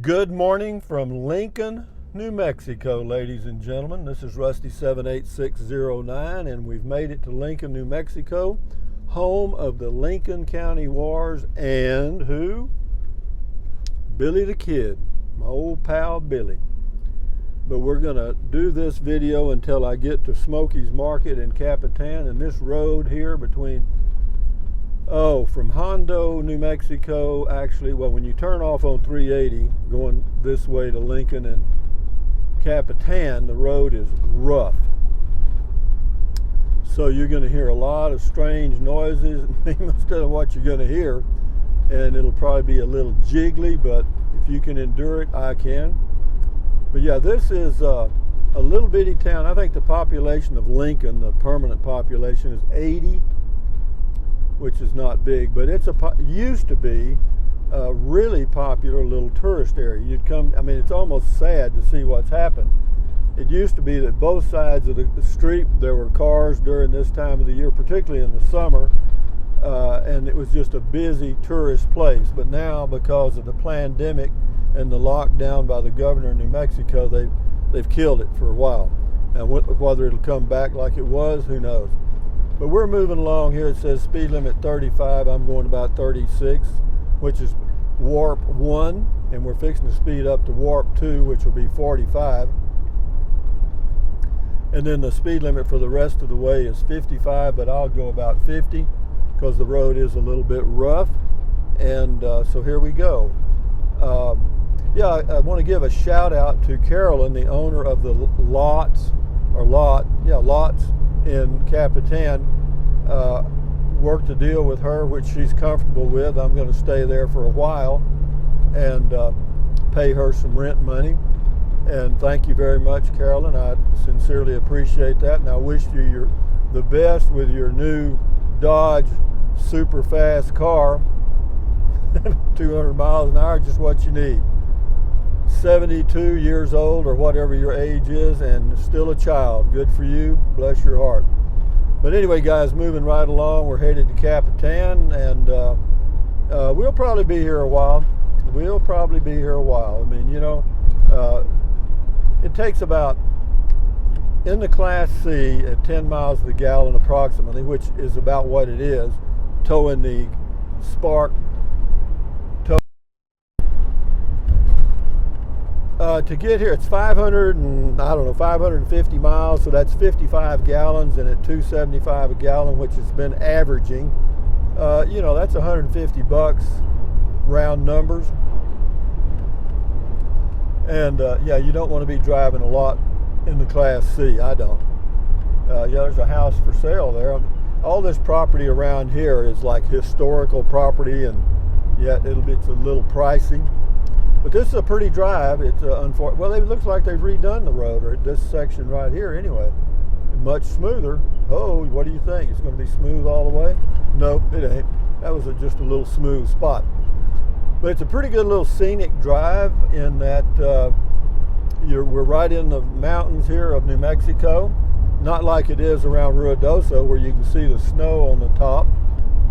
Good morning from Lincoln, New Mexico, ladies and gentlemen. This is Rusty 78609, and we've made it to Lincoln, New Mexico, home of the Lincoln County Wars and who? Billy the Kid, my old pal Billy. But we're going to do this video until I get to Smoky's Market in Capitan, and this road here between from Hondo, New Mexico, actually, well, when you turn off on 380, going this way to Lincoln and Capitan, the road is rough. So you're going to hear a lot of strange noises instead of what you're going to hear. And it'll probably be a little jiggly, but if you can endure it, I can. But yeah, this is a little bitty town. I think the population of Lincoln, the permanent population, is 80. Which is not big, but used to be a really popular little tourist area. You'd come, I mean, it's almost sad to see what's happened. It used to be that both sides of the street there were cars during this time of the year, particularly in the summer, and it was just a busy tourist place. But now, because of the pandemic and the lockdown by the governor of New Mexico, they've killed it for a while. And whether it'll come back like it was, who knows. But we're moving along here. It says speed limit 35. I'm going about 36, which is warp 1, and we're fixing to speed up to warp 2, which will be 45. And then the speed limit for the rest of the way is 55, but I'll go about 50 because the road is a little bit rough. And so here we go. I want to give a shout out to Carolyn, the owner of the lots in Capitan. Worked a deal with her which she's comfortable with. I'm going to stay there for a while and pay her some rent money. And thank you very much, Carolyn. I sincerely appreciate that, and I wish you the best with your new Dodge super fast car. 200 miles an hour, just what you need. 72 years old or whatever your age is, and still a child. Good for you. Bless your heart. But anyway, guys, moving right along, we're headed to Capitan, and we'll probably be here a while. I mean, you know, it takes about, in the Class C, at 10 miles to the gallon approximately, which is about what it is, towing the Spark to get here. It's 550 miles, so that's 55 gallons, and at $2.75 a gallon, which has been averaging, you know, that's $150 round numbers. And yeah, you don't want to be driving a lot in the Class C. I don't. Yeah, there's a house for sale there. All this property around here is like historical property, and yet it's a little pricey. But this is a pretty drive. It's well, it looks like they've redone the road, or this section right here anyway. Much smoother. Oh, what do you think? It's going to be smooth all the way? Nope, it ain't. That was just a little smooth spot. But it's a pretty good little scenic drive in that we're right in the mountains here of New Mexico. Not like it is around Ruidoso where you can see the snow on the top,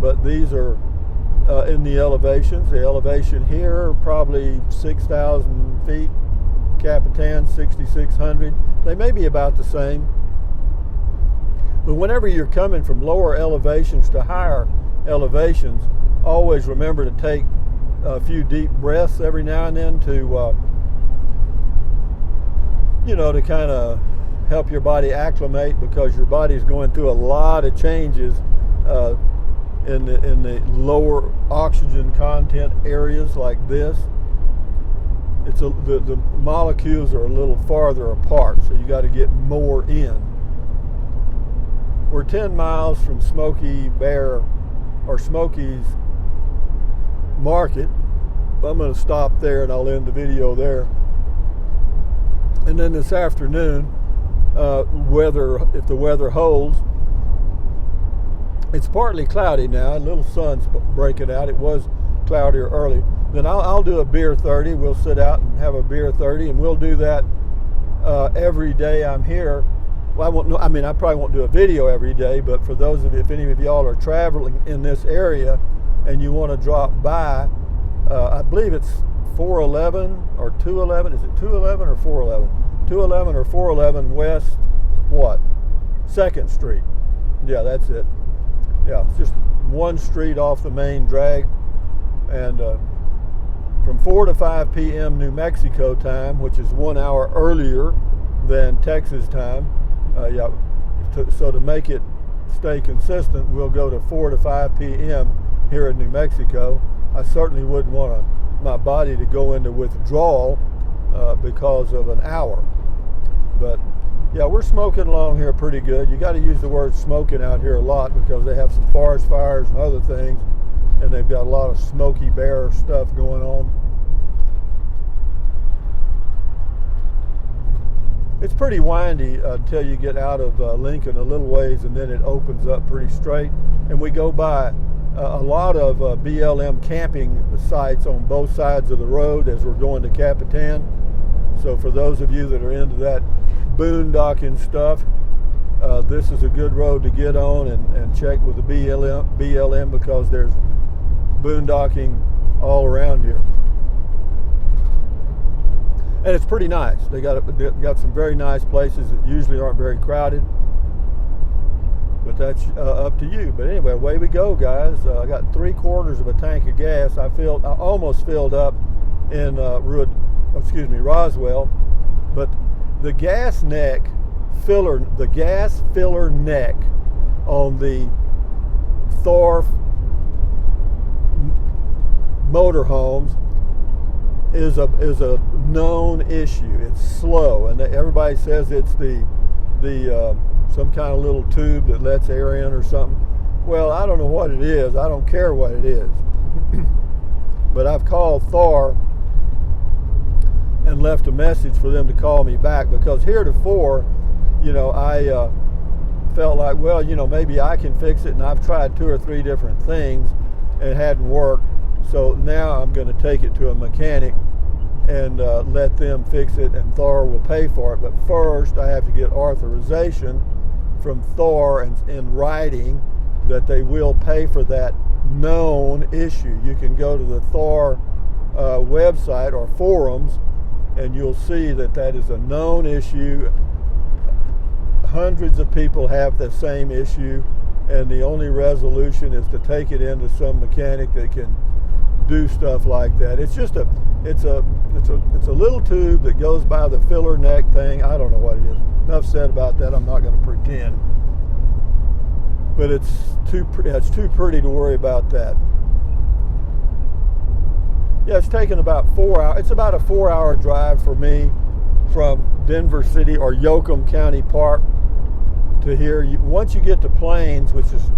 but these are in the elevations. The elevation here, probably 6,000 feet. Capitan, 6,600. They may be about the same. But whenever you're coming from lower elevations to higher elevations, always remember to take a few deep breaths every now and then to, you know, to kind of help your body acclimate, because your body's going through a lot of changes in the lower oxygen content areas like this. The molecules are a little farther apart, so you got to get more in. We're 10 miles from Smoky's Market. I'm going to stop there and I'll end the video there. And then this afternoon, if the weather holds, it's partly cloudy now, a little sun's breaking out. It was cloudier early. Then I'll do a beer 30. We'll sit out and have a beer 30, and we'll do that every day I'm here. Well, I probably won't do a video every day, but for those of you, if any of y'all are traveling in this area and you want to drop by, I believe it's 411 or 211. Is it 211 or 411? 211 or 411 West what? 2nd Street. Yeah, that's it. Yeah, it's just one street off the main drag. And from 4 to 5 p.m. New Mexico time, which is 1 hour earlier than Texas time. So to make it stay consistent, we'll go to 4 to 5 p.m. here in New Mexico. I certainly wouldn't want my body to go into withdrawal because of an hour. But yeah, we're smoking along here pretty good. You got to use the word smoking out here a lot because they have some forest fires and other things, and they've got a lot of Smokey Bear stuff going on. It's pretty windy until you get out of Lincoln a little ways, and then it opens up pretty straight. And we go by a lot of BLM camping sites on both sides of the road as we're going to Capitan. So for those of you that are into that boondocking stuff, this is a good road to get on and check with the BLM because there's boondocking all around here. And it's pretty nice. They got some very nice places that usually aren't very crowded. But that's up to you. But anyway, away we go, guys. I got 3/4 of a tank of gas. I almost filled up in Roswell. But the gas filler neck on the Thor motorhomes is a known issue. It's slow, and everybody says it's the some kind of little tube that lets air in or something. Well, I don't know what it is. I don't care what it is. But I've called Thor and left a message for them to call me back because heretofore, I felt like, well, maybe I can fix it, and I've tried 2 or 3 different things and it hadn't worked. So now I'm going to take it to a mechanic and let them fix it, and Thor will pay for it. But first, I have to get authorization from Thor in writing that they will pay for that known issue. You can go to the Thor website or forums, and you'll see that is a known issue. Hundreds of people have the same issue, and the only resolution is to take it into some mechanic that can do stuff like that. It's just it's a little tube that goes by the filler neck thing. I don't know what it is. Enough said about that. I'm not going to pretend. But it's too pretty to worry about that. Yeah, it's taken about 4 hours. It's about a 4-hour drive for me from Denver City or Yoakum County Park to here. Once you get to Plains, which is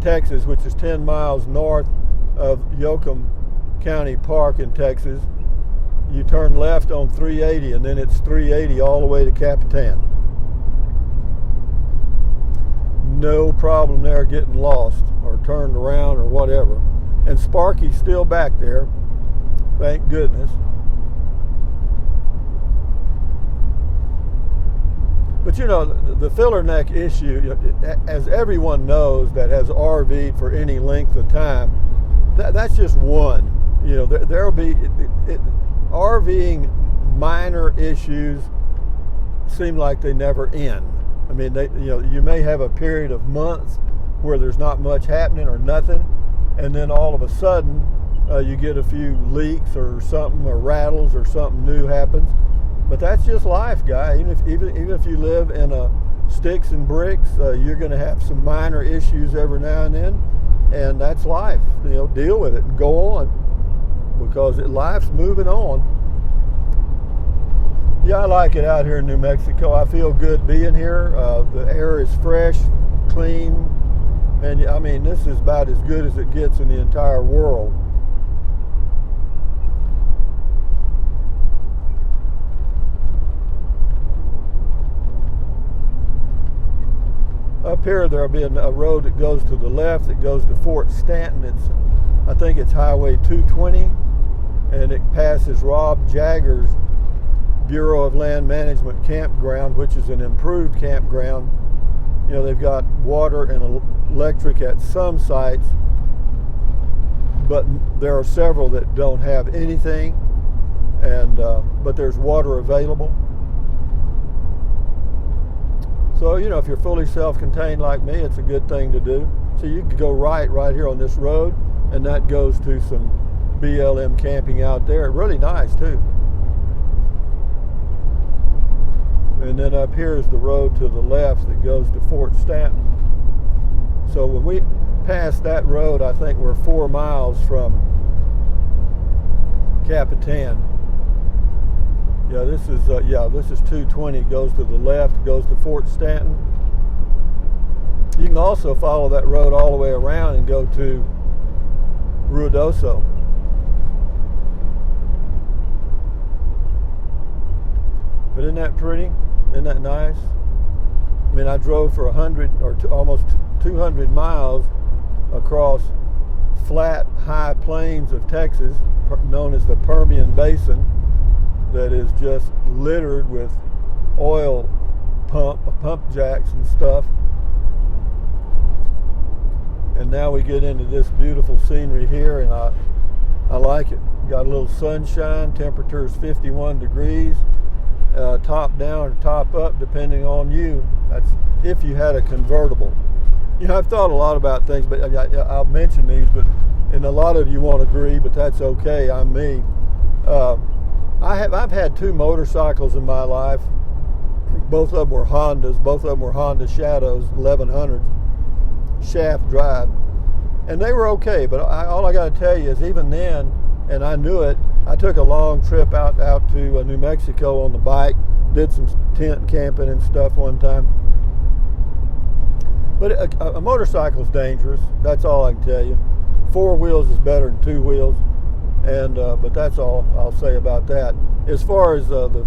Texas, which is 10 miles north of Yoakum County Park in Texas, you turn left on 380, and then it's 380 all the way to Capitan. No problem there getting lost or turned around or whatever. And Sparky's still back there, thank goodness. But the filler neck issue, as everyone knows that has RV'd for any length of time, that's just one. There'll be RVing minor issues seem like they never end. I mean, you may have a period of months where there's not much happening or nothing, and then all of a sudden you get a few leaks or something, or rattles or something new happens. But that's just life, guy. Even if you live in a sticks and bricks, you're going to have some minor issues every now and then, and that's life. Deal with it and go on, because life's moving on. Yeah, I like it out here in New Mexico. I feel good being here. The air is fresh, clean, and I mean, this is about as good as it gets in the entire world. Up here, there'll be a road that goes to the left that goes to Fort Stanton. I think it's Highway 220, and it passes Rob Jagger's Bureau of Land Management campground, which is an improved campground. They've got water and electric at some sites, but there are several that don't have anything. and but there's water available. So, you know, if you're fully self-contained like me, it's a good thing to do. So you can go right here on this road, and that goes to some BLM camping out there. Really nice too. And then up here is the road to the left that goes to Fort Stanton. So when we pass that road, I think we're 4 miles from Capitan. Yeah, this is 220. Goes to the left, goes to Fort Stanton. You can also follow that road all the way around and go to Ruidoso. But isn't that pretty? Isn't that nice? I mean, I drove for 100 or almost 200 miles across flat, high plains of Texas, known as the Permian Basin, that is just littered with oil pump jacks and stuff. And now we get into this beautiful scenery here, and I like it. Got a little sunshine. Temperature is 51 degrees. Top down or top up, depending on you. That's if you had a convertible. You know, I've thought a lot about things, but I'll mention these, and a lot of you won't agree, but that's okay. I'm me. I've had 2 motorcycles in my life. Both of them were Hondas. Both of them were Honda Shadows 1100s, shaft drive, and they were okay. But all I got to tell you is, even then, and I knew it, I took a long trip out to New Mexico on the bike. Did some tent camping and stuff one time. But a motorcycle's dangerous. That's all I can tell you. 4 wheels is better than 2 wheels. And but that's all I'll say about that. As far as the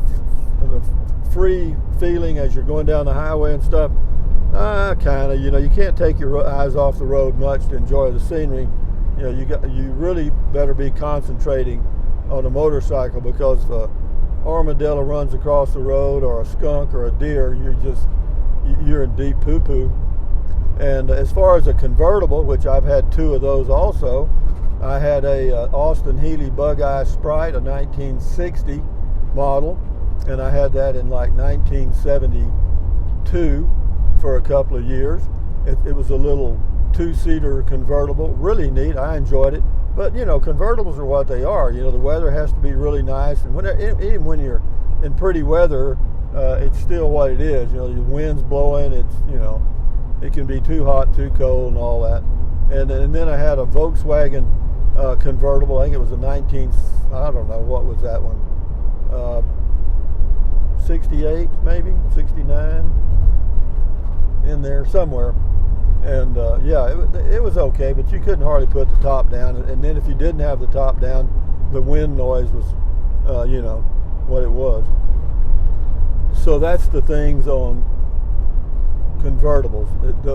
free feeling as you're going down the highway and stuff, kind of. You know, you can't take your eyes off the road much to enjoy the scenery. You know, you really better be concentrating on a motorcycle, because if an armadillo runs across the road, or a skunk or a deer, you're in deep poo-poo. And as far as a convertible, which I've had 2 of those also, I had a Austin Healey Bug-Eye Sprite, a 1960 model, and I had that in like 1972 for a couple of years. It was a little 2-seater convertible, really neat. I enjoyed it. But, you know, convertibles are what they are. You know, the weather has to be really nice, and even when you're in pretty weather, it's still what it is. You know, the wind's blowing. It's, you know, it can be too hot, too cold, and all that. And then I had a Volkswagen convertible. I think it was a I don't know, what was that one? 68, maybe 69, in there somewhere. And yeah, it was okay, but you couldn't hardly put the top down. And then if you didn't have the top down, the wind noise was, you know, what it was. So that's the things on convertibles.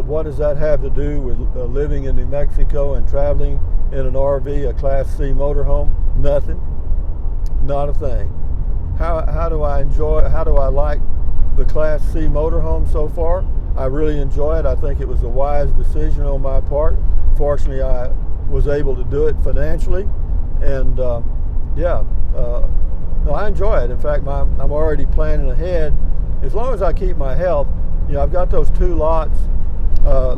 What does that have to do with living in New Mexico and traveling in an RV, a Class C motorhome? Nothing. Not a thing. How do I like the Class C motorhome so far? I really enjoy it. I think it was a wise decision on my part. Fortunately, I was able to do it financially, and yeah, no, I enjoy it. In fact, I'm already planning ahead. As long as I keep my health, you know, I've got those 2 lots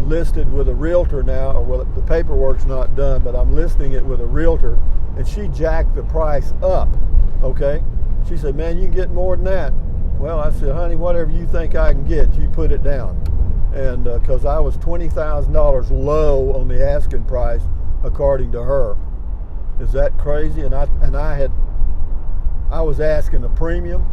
listed with a realtor now, or well, the paperwork's not done, but I'm listing it with a realtor, and she jacked the price up. Okay, she said, "Man, you can get more than that." Well, I said, "Honey, whatever you think I can get, you put it down." And because I was $20,000 low on the asking price, according to her. Is that crazy? And I was asking a premium.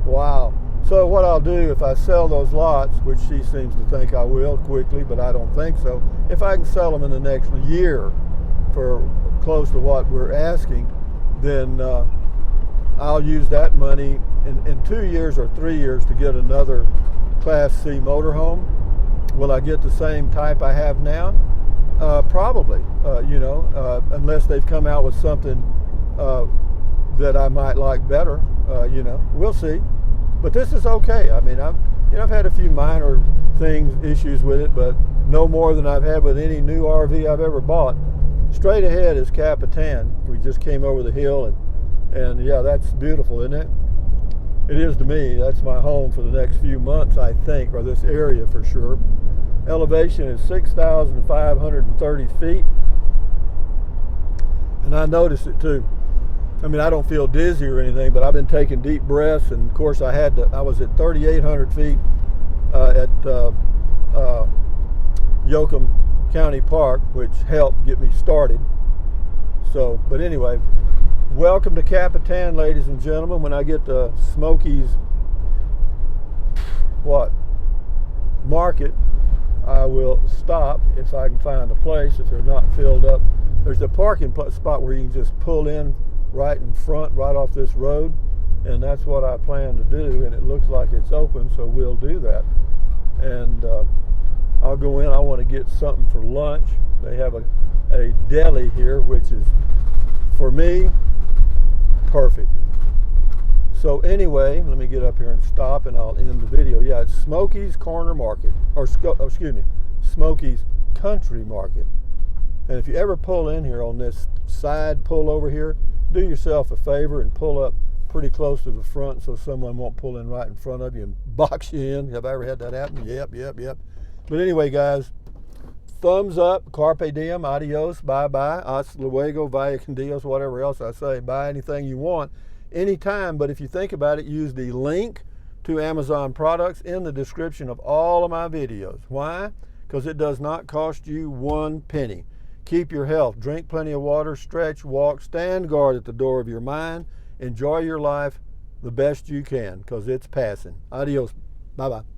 Wow. So what I'll do, if I sell those lots, which she seems to think I will quickly, but I don't think so, if I can sell them in the next year for close to what we're asking, then I'll use that money in 2 years or 3 years to get another Class C motorhome. Will I get the same type I have now? Probably, you know, unless they've come out with something that I might like better. You know, we'll see. But this is okay. I mean, I've had a few minor issues with it, but no more than I've had with any new RV I've ever bought. Straight ahead is Capitan. We just came over the hill, And yeah, that's beautiful, isn't it? It is to me. That's my home for the next few months, I think, or this area for sure. Elevation is 6,530 feet. And I noticed it too. I mean, I don't feel dizzy or anything, but I've been taking deep breaths, and of course I was at 3,800 feet at Yoakum County Park, which helped get me started. So, but anyway, welcome to Capitan, ladies and gentlemen. When I get to Smokies, market, I will stop if I can find a place, if they're not filled up. There's a parking spot where you can just pull in right in front, right off this road, and that's what I plan to do, and it looks like it's open, so we'll do that. And I'll go in. I want to get something for lunch. They have a deli here, which is, for me, perfect. So anyway, let me get up here and stop, and I'll end the video. Yeah, it's Smokies Corner Market, or Smokies Country Market. And if you ever pull in here on this side pull over here, do yourself a favor and pull up pretty close to the front so someone won't pull in right in front of you and box you in. Have I ever had that happen? Yep. But anyway, guys, thumbs up, carpe diem, adios, bye-bye, hasta luego, vaya con Dios, whatever else I say. Buy anything you want, anytime. But if you think about it, use the link to Amazon products in the description of all of my videos. Why? Because it does not cost you 1 penny. Keep your health, drink plenty of water, stretch, walk, stand guard at the door of your mind. Enjoy your life the best you can, because it's passing. Adios. Bye-bye.